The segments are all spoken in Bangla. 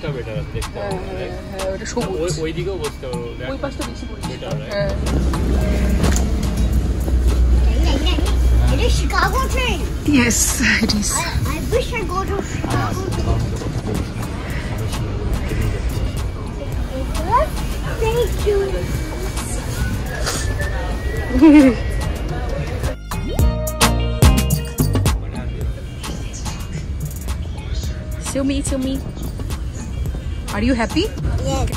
পাশটা বেটার আছে দেখতে। হ্যাঁ ওটা সবুজ। ওই দিকেও বসতে পারো। ওই পাশটা বেশি পরিষ্কার। হ্যাঁ। It is Chicago train. Yes, it is. I wish I go to Chicago train. Thank you. Tell me. Are you happy? Yes.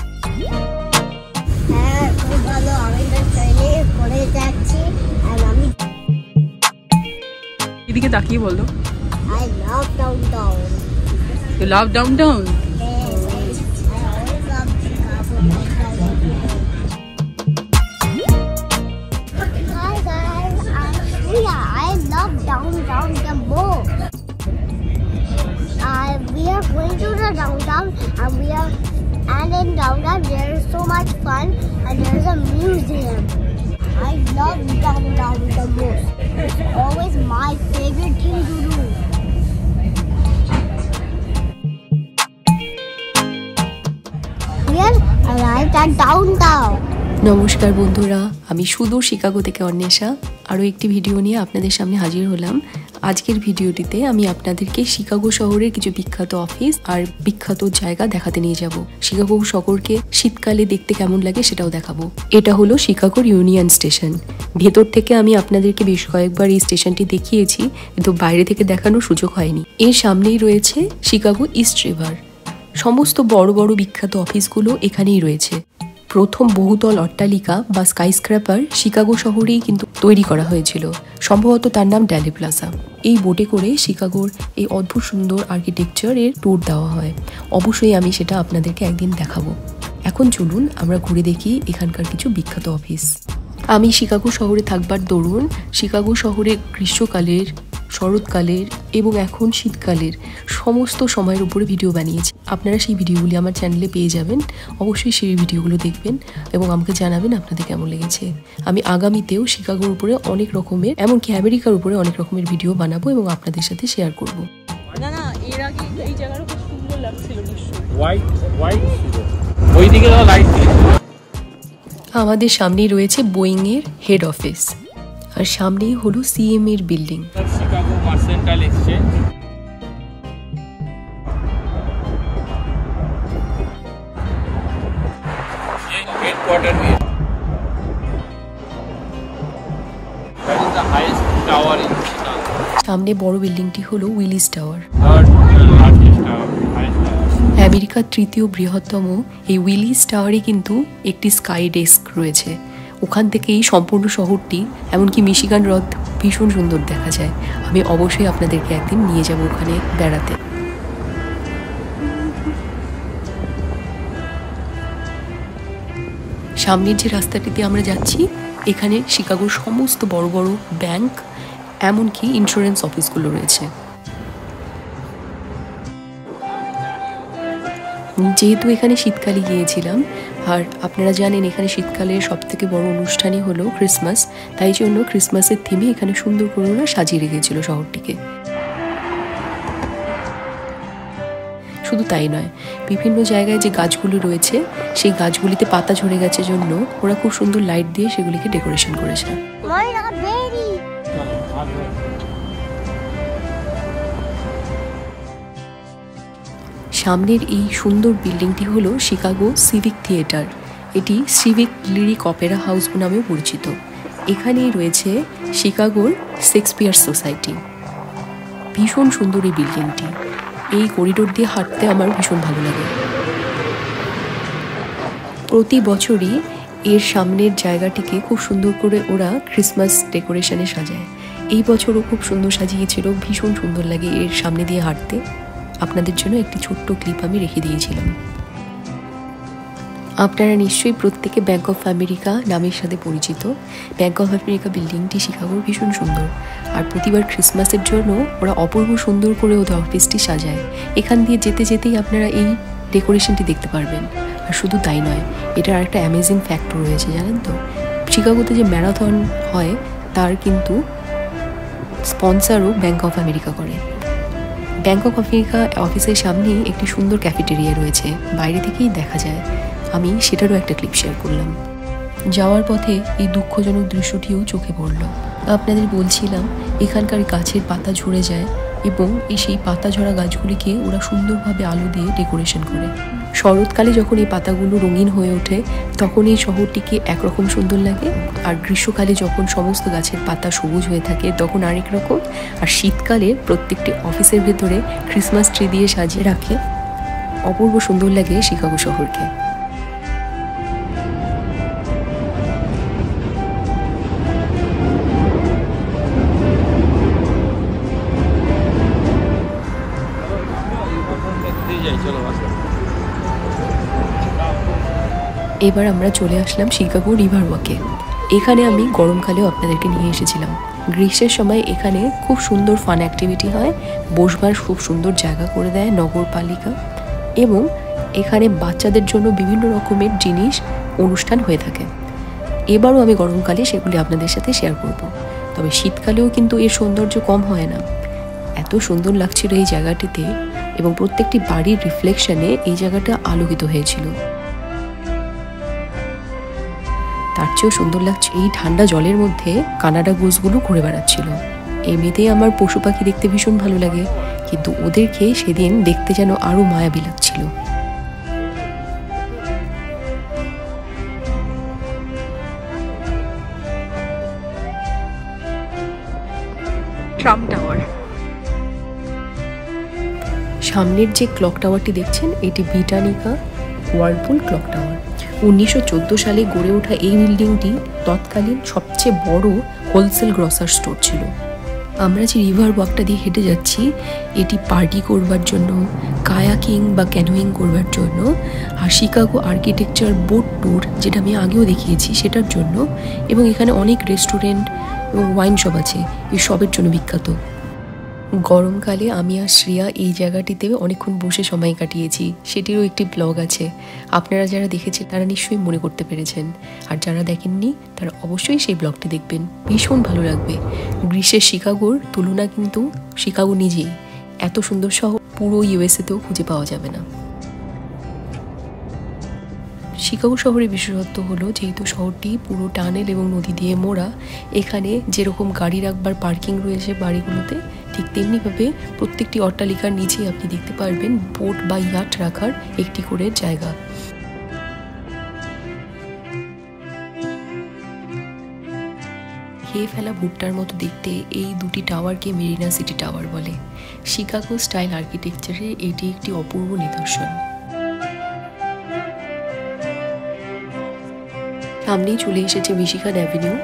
খুব ভালো, আমি ট্রেনে করে যাচ্ছি আর আমি এদিকে তাকিয়ে বলো। I love downtown. You love downtown? Yes, I always love Chicago. Hi guys, I'm Shreya. I love downtown the most. We are going to the downtown and in downtown there is so much fun and there is a museum. I love downtown the most. It's always my favorite thing to do. We are arrived at downtown. নমস্কার বন্ধুরা, আমি সুদূর শিকাগো থেকে অন্বেষা আরও একটি ভিডিও নিয়ে আপনাদের সামনে হাজির হলাম। আজকের ভিডিওটিতে আমি আপনাদেরকে শিকাগো শহরের কিছু বিখ্যাত অফিস আর বিখ্যাত জায়গা দেখাতে নিয়ে যাব। শিকাগো শহরকে শীতকালে দেখতে কেমন লাগে সেটাও দেখাবো। এটা হলো শিকাগোর ইউনিয়ন স্টেশন। ভেতর থেকে আমি আপনাদেরকে বেশ কয়েকবার এই স্টেশনটি দেখিয়েছি, কিন্তু বাইরে থেকে দেখানোর সুযোগ হয়নি। এর সামনেই রয়েছে শিকাগো ইস্ট রিভার। সমস্ত বড় বড় বিখ্যাত অফিসগুলো এখানেই রয়েছে। প্রথম বহুতল অট্টালিকা বা স্কাইস্ক্র্যাপার শিকাগো শহরেই কিন্তু তৈরি করা হয়েছিল। সম্ভবত তার নাম ড্যালি প্লাজা। এই বোটে করে শিকাগোর এই অদ্ভুত সুন্দর আর্কিটেকচারের ট্যুর দেওয়া হয়। অবশ্যই আমি সেটা আপনাদেরকে একদিন দেখাবো। এখন চলুন আমরা ঘুরে দেখি এখানকার কিছু বিখ্যাত অফিস। আমি শিকাগো শহরে থাকবার দরুন শিকাগো শহরে গ্রীষ্মকালের, শরৎকালের এবং এখন শীতকালের সমস্ত সময়ের উপরে ভিডিও বানিয়েছি। আপনারা সেই ভিডিওগুলি আমার চ্যানেলে পেয়ে যাবেন। অবশ্যই সেই ভিডিওগুলো দেখবেন এবং আমাকে জানাবেন আপনাদের কেমন লেগেছে। আমি আগামীতেও শিকাগোর উপরে অনেক রকমের, এমনকি আমেরিকার উপরে অনেক রকমের ভিডিও বানাবো এবং আপনাদের সাথে শেয়ার করব। না এর আগে এই জায়গাটা খুব সুন্দর লাগছিল নিশ্চয়ই। হোয়াইট ওইদিকে লাইট দিয়ে। আমাদের সামনেই রয়েছে বোয়িং এর হেড অফিস আর সামনেই হলো সিএম এর building. Chicago mercantile exchange. Headquarter here. That is the highest tower in Chicago. সামনে বড় বিল্ডিংটি হলো Willis tower. Third largest tower, highest tower. আমেরিকার তৃতীয় বৃহত্তম এই উইলিস টাওয়ারে কিন্তু একটি স্কাই ডেস্ক রয়েছে। ওখান থেকেই সম্পূর্ণ শহরটি, এমনকি মিশিগান হ্রদ ভীষণ সুন্দর দেখা যায়। আমি অবশ্যই আপনাদেরকে একদিন নিয়ে যাব ওখানে বেড়াতে। সামনের যে রাস্তাটিতে আমরা যাচ্ছি এখানে শিকাগোর সমস্ত বড় বড় ব্যাংক, এমনকি ইন্স্যুরেন্স অফিসগুলো রয়েছে। যেহেতু এখানে শীতকালে গিয়েছিলাম আর আপনারা জানেন এখানে শীতকালের সবথেকে বড় অনুষ্ঠানই হলো ক্রিসমাস, তাই জন্য ক্রিসমাসের থিমে এখানে সুন্দর করে ওরা সাজিয়ে রেখেছিল শহরটিকে। শুধু তাই নয়, বিভিন্ন জায়গায় যে গাছগুলো রয়েছে সেই গাছগুলিতে পাতা ঝরে গেছে জন্য ওরা খুব সুন্দর লাইট দিয়ে সেগুলিকে ডেকোরেশন করেছে। সামনের এই সুন্দর বিল্ডিংটি হলো শিকাগো সিভিক থিয়েটার। এটি সিভিক লিরিক অপেরা হাউস নামেও পরিচিত। এখানেই রয়েছে শিকাগোর শেক্সপিয়ার সোসাইটি। ভীষণ সুন্দর এই বিল্ডিংটি। এই করিডোর দিয়ে হাঁটতে আমার ভীষণ ভালো লাগে। প্রতি বছরই এর সামনের জায়গাটিকে খুব সুন্দর করে ওরা ক্রিসমাস ডেকোরেশনে সাজায়। এই বছরও খুব সুন্দর সাজিয়েছিল, ভীষণ সুন্দর লাগে এর সামনে দিয়ে হাঁটতে। আপনাদের জন্য একটি ছোট্ট ক্লিপ আমি রেখে দিয়েছিলাম। আপনারা নিশ্চয়ই প্রত্যেকে ব্যাংক অফ আমেরিকা নামের সাথে পরিচিত। ব্যাংক অফ আমেরিকা বিল্ডিংটি শিকাগোর ভীষণ সুন্দর, আর প্রতিবার ক্রিসমাসের জন্য ওরা অপূর্ব সুন্দর করে ওদের অফিসটি সাজায়। এখান দিয়ে যেতে যেতেই আপনারা এই ডেকোরেশনটি দেখতে পারবেন। আর শুধু তাই নয়, এটার একটা অ্যামেজিং ফ্যাক্ট রয়েছে, জানেন তো? শিকাগোতে যে ম্যারাথন হয় তার কিন্তু স্পন্সারও ব্যাংক অফ আমেরিকা করে। ব্যাংক অফ আমেরিকা অফিসের সামনেই একটি সুন্দর ক্যাফেটেরিয়া রয়েছে, বাইরে থেকেই দেখা যায়। আমি সেটারও একটা ক্লিপ শেয়ার করলাম। যাওয়ার পথে এই দুঃখজনক দৃশ্যটিও চোখে পড়ল। আপনাদের বলছিলাম এখানকার গাছের পাতা ঝরে যায় এবং সেই পাতা ঝরা গাছগুলিকে ওরা সুন্দরভাবে আলো দিয়ে ডেকোরেশন করে। শরৎকালে যখন এই পাতাগুলো রঙিন হয়ে ওঠে তখন এই শহরটিকে একরকম সুন্দর লাগে, আর গ্রীষ্মকালে যখন সমস্ত গাছের পাতা সবুজ হয়ে থাকে তখন আরেক রকম। আর শীতকালে প্রত্যেকটি অফিসের ভেতরে ক্রিসমাস ট্রি দিয়ে সাজিয়ে রাখে। অপূর্ব সুন্দর লাগে শিকাগো শহরকে। এবার আমরা চলে আসলাম শিকাগো রিভার ওয়াকে। এখানে আমি গরমকালেও আপনাদেরকে নিয়ে এসেছিলাম। গ্রীষ্মের সময় এখানে খুব সুন্দর ফান অ্যাক্টিভিটি হয়, বসবার খুব সুন্দর জায়গা করে দেয় নগরপালিকা, এবং এখানে বাচ্চাদের জন্য বিভিন্ন রকমের জিনিস অনুষ্ঠান হয়ে থাকে। এবারও আমি গরমকালে সেগুলি আপনাদের সাথে শেয়ার করব। তবে শীতকালেও কিন্তু এর সৌন্দর্য কম হয় না। এত সুন্দর লাগছিল এই জায়গাটিতে, এবং প্রত্যেকটি বাড়ির রিফ্লেকশনে এই জায়গাটা আলোকিত হয়েছিল। তার চেয়েও সুন্দর লাগছে এই ঠান্ডা জলের মধ্যে কানাডা গোসগুলো ঘুরে বেড়াচ্ছিল। এমনিতেই আমার পশু পাখি দেখতে ভীষণ ভালো লাগে, কিন্তু ওদেরকে সেদিন দেখতে যেন আরো মায়াবী লাগছিল। Tram tower. সামনের যে ক্লক টাওয়ারটি দেখছেন এটি ব্রিটানিকা ওয়ার্লপুল ক্লক টাওয়ার। 1914 সালে গড়ে ওঠা এই বিল্ডিংটি তৎকালীন সবচেয়ে বড় হোলসেল গ্রসার স্টোর ছিল। আমরা যে রিভার ওয়াকটা দিয়ে হেঁটে যাচ্ছি এটি পার্টি করবার জন্য, কায়াকিং বা ক্যানোয়িং করবার জন্য, আর শিকাগো আর্কিটেকচার বোট ট্যুর যেটা আমি আগেও দেখিয়েছি সেটার জন্য, এবং এখানে অনেক রেস্টুরেন্ট এবং ওয়াইন শপ আছে, এই সবের জন্য বিখ্যাত। গরমকালে আমি আর শ্রিয়া এই জায়গাটিতে অনেকক্ষণ বসে সময় কাটিয়েছি, সেটিরও একটি ব্লগ আছে। আপনারা যারা দেখেছেন তারা নিশ্চয়ই মনে করতে পেরেছেন, আর যারা দেখেননি তারা অবশ্যই সেই ব্লগটি দেখবেন, ভীষণ ভালো লাগবে। গ্রীষ্মের শিকাগোর তুলনা কিন্তু শিকাগো নিজেই, এত সুন্দর শহর পুরো ইউএসএতেও খুঁজে পাওয়া যাবে না। শিকাগো শহরের বিশেষত্ব হলো যেহেতু শহরটি পুরো টানেল এবং নদী দিয়ে মোড়া, এখানে যেরকম গাড়ি রাখবার পার্কিং রয়েছে বাড়িগুলোতে, ঠিক তেমনিভাবে প্রত্যেকটি অট্টালিকার নিচেই আপনি দেখতে পারবেন বোট বা ইয়াট রাখার একটি করে জায়গা। খেয়ে ফেলা ভুট্টার মতো দেখতে এই দুটি টাওয়ারকে মেরিনা সিটি টাওয়ার বলে। শিকাগো স্টাইল আর্কিটেকচারে এটি একটি অপূর্ব নিদর্শন। সামনেই চলে এসেছে মিশিগান অ্যাভিনিউ।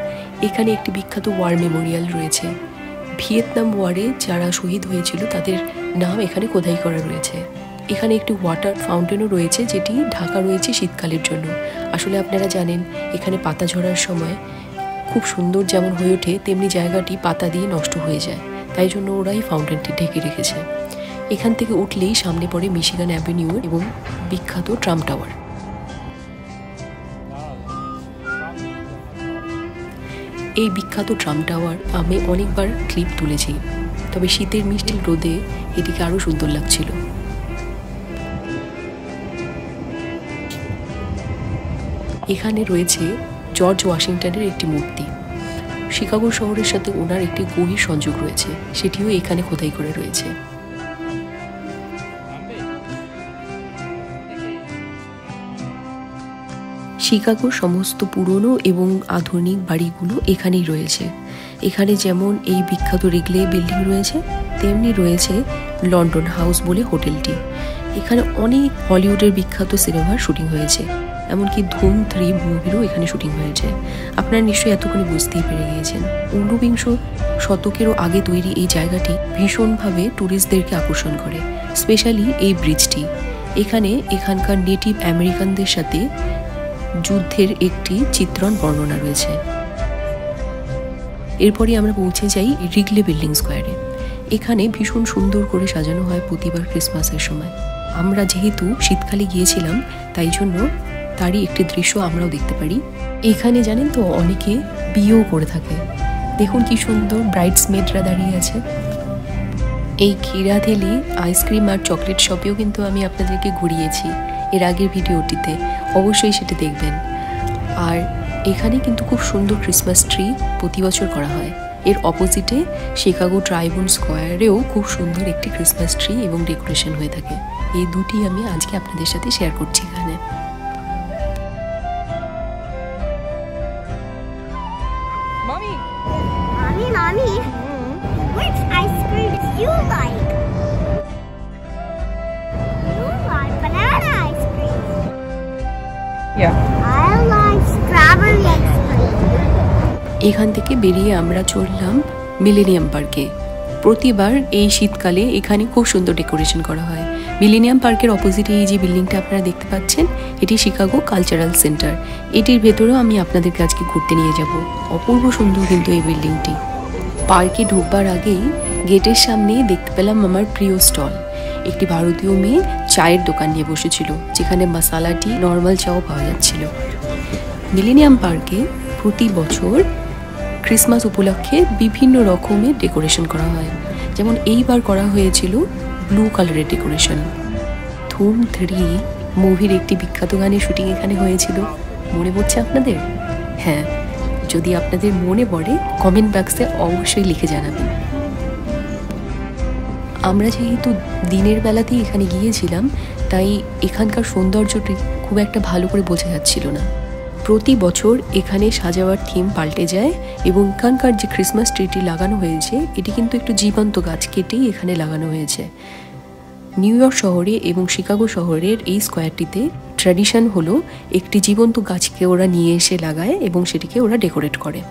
এখানে একটি বিখ্যাত ওয়ার মেমোরিয়াল রয়েছে। ভিয়েতনাম ওয়ারে যারা শহীদ হয়েছিল তাদের নাম এখানে খোদাই করা রয়েছে। এখানে একটি ওয়াটার ফাউন্টেনও রয়েছে যেটি ঢাকা রয়েছে শীতকালের জন্য। আসলে আপনারা জানেন এখানে পাতা ঝরার সময় খুব সুন্দর যেমন হয়ে ওঠে তেমনি জায়গাটি পাতা দিয়ে নষ্ট হয়ে যায়, তাই জন্য ওরা এই ফাউন্টেনটি ঢেকে রেখেছে। এখান থেকে উঠলেই সামনে পড়ে মিশিগান অ্যাভিনিউ এবং বিখ্যাত ট্রাম টাওয়ার। এই বিখ্যাত ট্রাম টাওয়ার আমি অনেকবার ক্লিপ তুলেছি, তবে শীতের মিষ্টি রোদে এটিকে আরও সুন্দর লাগছিল। এখানে রয়েছে জর্জ ওয়াশিংটনের একটি মূর্তি। শিকাগো শহরের সাথে ওনার একটি গভীর সংযোগ রয়েছে, সেটিও এখানে খোদাই করে রয়েছে। শিকাগোর সমস্ত পুরনো এবং আধুনিক বাড়িগুলো এখানেই রয়েছে। এখানে যেমন এই বিখ্যাত রিগলে বিল্ডিং রয়েছে, তেমনি রয়েছে লন্ডন হাউস বলে হোটেলটি। এখানে অনেক হলিউডের বিখ্যাত সিনেমার শুটিং হয়েছে, এমনকি ধুম 3 মুভিরও এখানে শুটিং হয়েছে। আপনারা নিশ্চয়ই এতক্ষণে বুঝতেই পেরে গিয়েছেন। 19বিংশ শতকেরও আগে তৈরি এই জায়গাটি ভীষণভাবে ট্যুরিস্টদেরকে আকর্ষণ করে, স্পেশালি এই ব্রিজটি। এখানকার নেটিভ আমেরিকানদের সাথে যুদ্ধের একটি চিত্রণ বর্ণনা রয়েছে। এরপরে আমরা পৌঁছে যাই রিগলে বিল্ডিং স্কোয়ারে। এখানে ভীষণ সুন্দর করে সাজানো হয় প্রতিবার ক্রিসমাসের সময়। আমরা যেহেতু শীতকালে গিয়েছিলাম তাই জন্য তারই একটি দৃশ্য আমরাও দেখতে পারি। এখানে জানেন তো অনেকে বিয়েও করে থাকে। দেখুন কি সুন্দর ব্রাইডসমেডরা দাঁড়িয়ে আছে। এই কিরাদেলি আইসক্রিম আর চকলেট শপেও কিন্তু আমি আপনাদেরকে ঘুরিয়েছি এর আগের ভিডিওটিতে, অবশ্যই সেটা দেখবেন। আর এখানে কিন্তু খুব সুন্দর ক্রিসমাস ট্রি প্রতি বছর করা হয়। এর অপোজিটে শিকাগো ট্রাইবুন স্কোয়ারেও খুব সুন্দর একটি ক্রিসমাস ট্রি এবং ডেকোরেশন হয়ে থাকে। এই দুটি আমি আজকে আপনাদের সাথে শেয়ার করছি এখানে। Mommy. Mommy, which ice cream do you like? You like banana ice cream. Yeah. I like strawberry ice cream. এখান থেকে বেরিয়ে আমরা চললাম মিলেনিয়াম পার্কে। প্রতিবার এই শীতকালে এখানে খুব সুন্দর ডেকোরেশন করা হয়। মিলেনিয়াম পার্কের অপোজিটে এই যে বিল্ডিংটা আপনারা দেখতে পাচ্ছেন, এটি শিকাগো কালচারাল সেন্টার। এটির ভেতরেও আমি আপনাদেরকে আজকে ঘুরতে নিয়ে যাব। অপূর্ব সুন্দর কিন্তু এই বিল্ডিংটি। পার্কে ঢুকবার আগেই গেটের সামনে দেখতে পেলাম আমার প্রিয় স্টল। একটি ভারতীয় মেয়ে চায়ের দোকান নিয়ে বসেছিল, যেখানে মশালা টি, নর্মাল চাও পাওয়া যাচ্ছিল। মিলেনিয়াম পার্কে প্রতি বছর ক্রিসমাস উপলক্ষে বিভিন্ন রকমের ডেকোরেশন করা হয়। যেমন এইবার করা হয়েছিল ব্লু কালারের ডেকোরেশন। ধুম 3 মুভির একটি বিখ্যাত গানের শুটিং এখানে হয়েছিল, মনে পড়ছে আপনাদের? হ্যাঁ, যদি আপনাদের মনে পড়ে কমেন্ট বক্সে অবশ্যই লিখে জানাবেন। আমরা যেহেতু দিনের বেলাতেই এখানে গিয়েছিলাম, তাই এখানকার সৌন্দর্যটি খুব একটা ভালো করে বোঝা যাচ্ছিল না। প্রতি বছর এখানে সাজাবার থিম পাল্টে যায় এবং এখানকার যে ক্রিসমাস ট্রিটি লাগানো হয়েছে, এটি কিন্তু একটু জীবন্ত গাছ কেটেই এখানে লাগানো হয়েছে। নিউ ইয়র্ক শহরে এবং শিকাগো শহরের এই স্কোয়ারটিতে ট্র্যাডিশন হলো একটি জীবন্ত গাছকে ওরা নিয়ে এসে লাগায় এবং সেটিকে ওরা ডেকোরেট করে।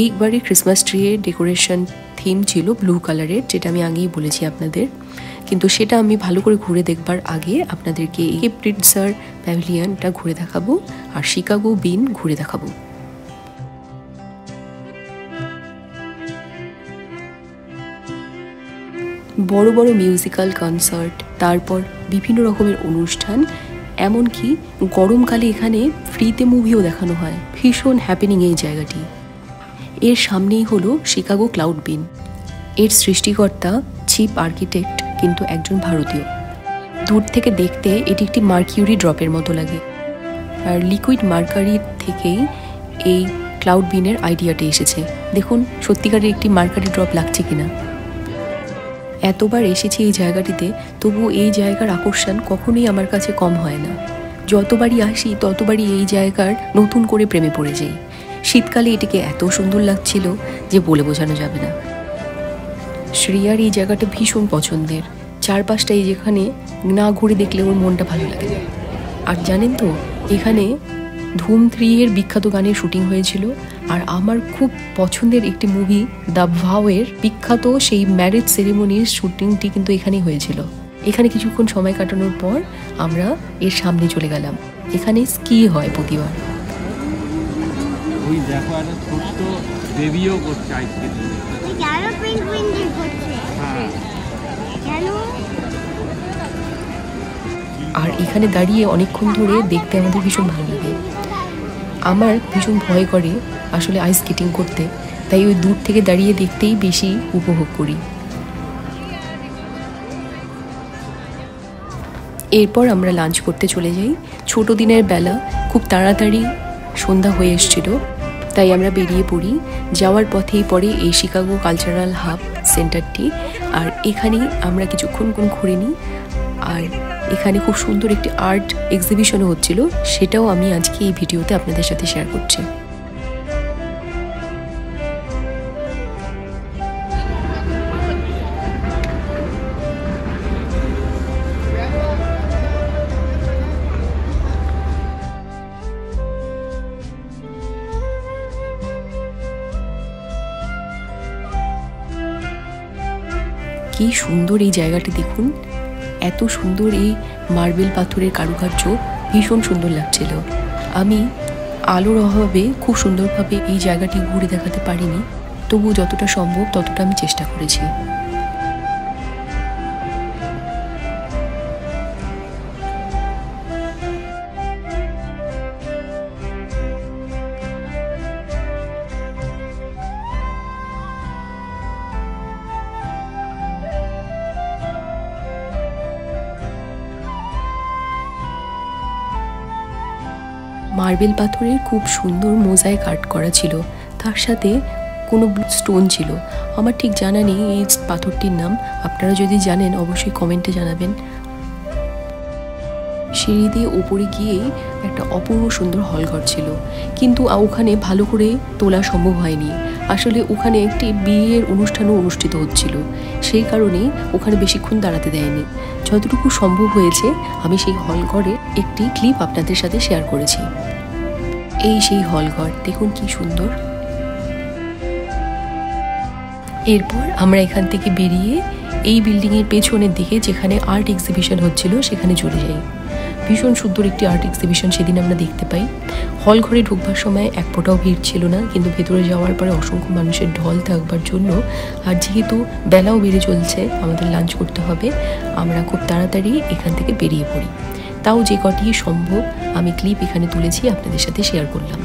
এইবারের ক্রিসমাস ট্রিয়ের ডেকোরেশন থিম ছিল ব্লু কালারের, যেটা আমি আগেই বলেছি আপনাদের। কিন্তু সেটা আমি ভালো করে ঘুরে দেখবার আগে আপনাদেরকে এই প্রিটজার প্যাভিলিয়নটা ঘুরে দেখাবো আর শিকাগো বিন ঘুরে দেখাবো। বড় বড় মিউজিক্যাল কনসার্ট, তারপর বিভিন্ন রকমের অনুষ্ঠান, এমনকি গরমকালে এখানে ফ্রিতে মুভিও দেখানো হয়। ভীষণ হ্যাপেনিং এই জায়গাটি। এর সামনেই হলো শিকাগো ক্লাউড বিন। এর সৃষ্টিকর্তা চিফ আর্কিটেক্ট কিন্তু একজন ভারতীয়। দূর থেকে দেখতে এটি একটি মার্কিউরি ড্রপের মতো লাগে। আর লিকুইড মার্কারি থেকেই এই ক্লাউড বিনের আইডিয়াটা এসেছে। দেখুন সত্যিকারের একটি মার্কারি ড্রপ লাগছে কিনা। এতবার এসেছি এই জায়গাটিতে, তবু এই জায়গার আকর্ষণ কখনোই আমার কাছে কম হয় না। যতবারই আসি ততবারই এই জায়গার নতুন করে প্রেমে পড়ে যাই। শীতকালে এটিকে এত সুন্দর লাগছিল যে বলে বোঝানো যাবে না। শ্রেয়ার এই জায়গাটা ভীষণ পছন্দের। চারপাশটা এই যেখানে না ঘুরে দেখলে ওর মনটা ভালো লাগে না। আর জানেন তো, এখানে ধুম 3 এর বিখ্যাত গানের শুটিং হয়েছিল। আর আমার খুব পছন্দের একটি মুভি দ্য ভাওয়ের বিখ্যাত সেই ম্যারেজ সেরিমনির শুটিংটি কিন্তু এখানেই হয়েছিল। এখানে কিছুক্ষণ সময় কাটানোর পর আমরা এর সামনে চলে গেলাম। এখানে স্কি হয় প্রতিবার। ওই দেখো একটা ছোট্ট বেবিও করছে আইসক্রিম। কেন পেঙ্গুইন করছে? হ্যাঁ, কেন? আর এখানে দাঁড়িয়ে অনেকক্ষণ ধরে দেখতে আমাদের ভীষণ ভালো লাগে। আমার ভীষণ ভয় করে আসলে আইস স্কেটিং করতে, তাই ওই দূর থেকে দাঁড়িয়ে দেখতেই বেশি উপভোগ করি। এরপর আমরা লাঞ্চ করতে চলে যাই। ছোট দিনের বেলা খুব তাড়াতাড়ি সন্ধ্যা হয়ে এসেছিল, তাই আমরা বেরিয়ে পড়ি। যাওয়ার পথেই পড়ে এই শিকাগো কালচারাল হাব সেন্টারটি। আর এখানেই আমরা কিছুক্ষণ ঘুরে নিই। আর এখানে খুব সুন্দর একটি আর্ট এক্সিবিশনও হচ্ছিল, সেটাও আমি আজকে এই ভিডিওতে আপনাদের সাথে শেয়ার করছি। কি সুন্দর এই জায়গাটি দেখুন, এত সুন্দর এই মার্বেল পাথরের কারুকার্য, ভীষণ সুন্দর লাগছিল। আমি আলোর অভাবে খুব সুন্দরভাবে এই জায়গাটি ঘুরে দেখাতে পারিনি, তবু যতটা সম্ভব ততটা আমি চেষ্টা করেছি। মার্বেল পাথরের খুব সুন্দর মোজাইক আর্ট করা ছিল, তার সাথে কোনো স্টোন ছিল। আমার ঠিক জানা নেই এই পাথরটির নাম, আপনারা যদি জানেন অবশ্যই কমেন্টে জানাবেন। সিঁড়ি দিয়ে ওপরে গিয়েই একটা অপূর্ব সুন্দর হলঘর ছিল, কিন্তু ওখানে ভালো করে তোলা সম্ভব হয়নি। আসলে ওখানে একটি বিয়ের অনুষ্ঠানও অনুষ্ঠিত হচ্ছিল, সেই কারণে ওখানে বেশিক্ষণ দাঁড়াতে দেয়নি। যতটুকু সম্ভব হয়েছে আমি সেই হলঘরের একটি ক্লিপ আপনাদের সাথে শেয়ার করেছি। এই সেই হলঘর, দেখুন কি সুন্দর। এরপর আমরা এখান থেকে বেরিয়ে এই বিল্ডিংয়ের পেছনের দিকে যেখানে আর্ট এক্সিবিশন হচ্ছিল সেখানে চলে যাই। ভীষণ সুন্দর একটি আর্ট এক্সিবিশন সেদিন আমরা দেখতে পাই। হল ঘরে ঢুকবার সময় এক ফোঁটাও ভিড় ছিল না, কিন্তু ভেতরে যাওয়ার পরে অসংখ্য মানুষের ঢল থাকবার জন্য, আর যেহেতু বেলাও বেড়ে চলছে, আমাদের লাঞ্চ করতে হবে, আমরা খুব তাড়াতাড়ি এখান থেকে বেরিয়ে পড়ি। তাও যে কটি সম্ভব আমি ক্লিপ এখানে তুলেছি আপনাদের সাথে শেয়ার করলাম।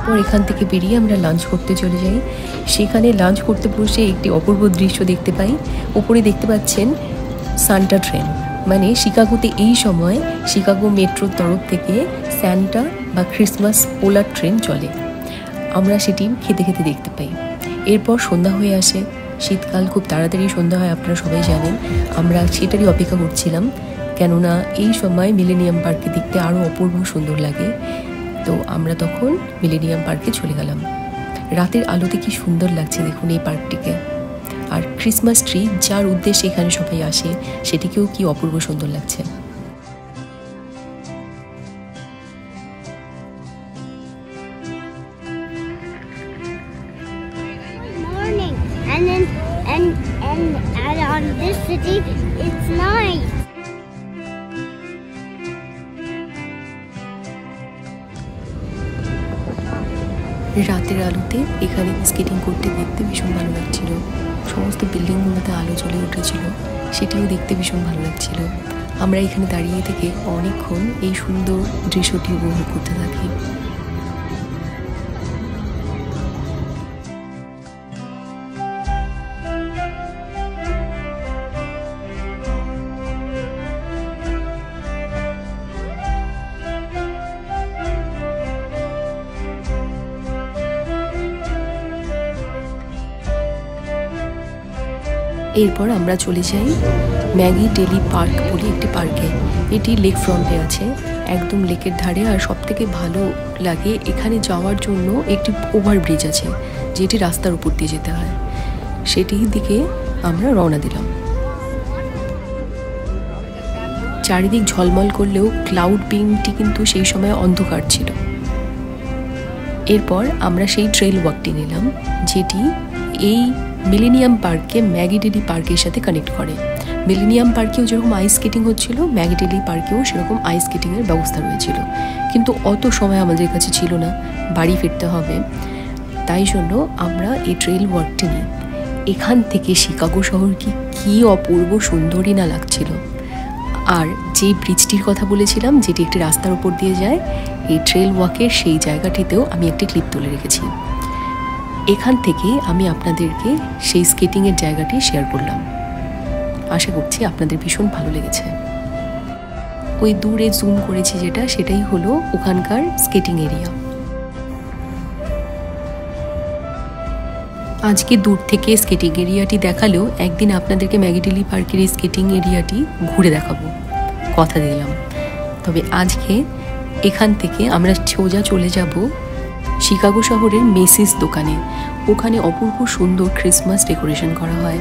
পর এখান থেকে বেরিয়ে আমরা লাঞ্চ করতে চলে যাই। সেখানে লাঞ্চ করতে বসে একটি অপূর্ব দৃশ্য দেখতে পাই। ওপরে দেখতে পাচ্ছেন সান্টা ট্রেন, মানে শিকাগোতে এই সময় শিকাগো মেট্রোর তরফ থেকে সান্টা বা ক্রিসমাস পোলার ট্রেন চলে। আমরা সেটি খেতে খেতে দেখতে পাই। এরপর সন্ধ্যা হয়ে আসে, শীতকাল খুব তাড়াতাড়ি সন্ধ্যা হয়, আপনারা সবাই জানেন। আমরা সেটারই অপেক্ষা করছিলাম, কেননা এই সময় মিলেনিয়াম পার্কে দেখতে আরও অপূর্ব সুন্দর লাগে। তো আমরা তখন মিলেনিয়াম পার্কে চলে গেলাম। রাতের আলোতে কি সুন্দর লাগছে দেখুন এই পার্কটিকে। আর ক্রিসমাস ট্রি যার উদ্দেশ্যে এখানে সবাই আসে সেটিকেও কি অপূর্ব সুন্দর লাগছে। Morning, and on this city, it's night. রাতের আলোতে এখানে স্কেটিং করতে দেখতে ভীষণ ভালো লাগছিল। সমস্ত বিল্ডিংগুলোতে আলো জ্বলে উঠেছিল, সেটিও দেখতে ভীষণ ভালো লাগছিল। আমরা এখানে দাঁড়িয়ে থেকে অনেকক্ষণ এই সুন্দর দৃশ্যটি উপভোগ করতে থাকি। এরপর আমরা চলে যাই ম্যাগি ডেলি পার্ক বলে একটি পার্কে। এটি লেক ফ্রন্টে আছে, একদম লেকের ধারে। আর সবথেকে ভালো লাগে এখানে যাওয়ার জন্য একটি ওভারব্রিজ আছে, যেটি রাস্তার উপর দিয়ে যেতে হয়। সেটির দিকে আমরা রওনা দিলাম। চারিদিক ঝলমল করলেও ক্লাউড বিনটি কিন্তু সেই সময় অন্ধকার ছিল। এরপর আমরা সেই ট্রেল ওয়াকটি নিলাম, যেটি এই মিলেনিয়াম পার্ককে ম্যাগি ডেলি পার্কের সাথে কানেক্ট করে। মিলেনিয়াম পার্কেও যেরকম আইস স্কেটিং হচ্ছিল, ম্যাগি ডেলি পার্কেও সেরকম আইস স্কেটিংয়ের ব্যবস্থা রয়েছিল, কিন্তু অত সময় আমাদের কাছে ছিল না, বাড়ি ফিরতে হবে। তাই জন্য আমরা এই ট্রেল ওয়াকটি নিই। এখান থেকে শিকাগো শহর কি অপূর্ব সুন্দরই না লাগছিল। আর যে ব্রিজটির কথা বলেছিলাম, যেটি একটি রাস্তার উপর দিয়ে যায়, এই ট্রেল ওয়াকের সেই জায়গাটিতেও আমি একটি ক্লিপ তুলে রেখেছি। এখান থেকে আমি আপনাদেরকে সেই স্কেটিংয়ের জায়গাটি শেয়ার করলাম। আশা করছি আপনাদের ভীষণ ভালো লেগেছে। ওই দূরে জুম করেছি যেটা, সেটাই হলো ওখানকার স্কেটিং এরিয়া। আজকে দূর থেকে স্কেটিং এরিয়াটি দেখালেও একদিন আপনাদেরকে ম্যাগি ডেলি পার্কের এই স্কেটিং এরিয়াটি ঘুরে দেখাবো, কথা দিলাম। তবে আজকে এখান থেকে আমরা সোজা চলে যাব শিকাগো শহরের মেসিস দোকানে। ওখানে অপূর্ব সুন্দর ক্রিসমাস ডেকোরেশন করা হয়,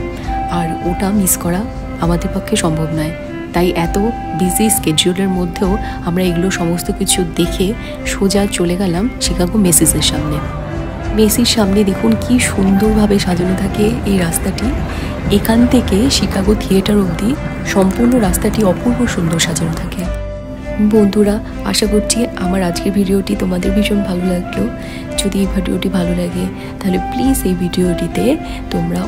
আর ওটা মিস করা আমাদের পক্ষে সম্ভব নয়। তাই এত বিজি স্কেডিউলের মধ্যেও আমরা এগুলো সমস্ত কিছু দেখে সোজা চলে গেলাম শিকাগো মেসিসের সামনে। মেসির সামনে দেখুন কি সুন্দরভাবে সাজানো থাকে এই রাস্তাটি। এখান থেকে শিকাগো থিয়েটার অবধি সম্পূর্ণ রাস্তাটি অপূর্ব সুন্দর সাজানো থাকে। বন্ধুরা, আশা করছি আমার আজকের ভিডিওটি তোমাদের ভীষণ ভালো লাগলো। যদি এই ভিডিওটি ভালো লাগে তাহলে প্লিজ এই ভিডিওটিতে তোমরা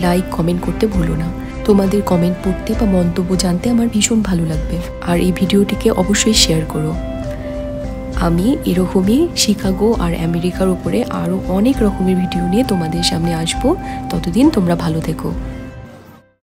লাইক কমেন্ট করতে ভুলো না। তোমাদের কমেন্ট পড়তে বা মন্তব্য জানতে আমার ভীষণ ভালো লাগবে। আর এই ভিডিওটিকে অবশ্যই শেয়ার করো। আমি এরকমই শিকাগো আর আমেরিকার উপরে আরও অনেক রকমের ভিডিও নিয়ে তোমাদের সামনে আসবো। ততদিন তোমরা ভালো থেকো।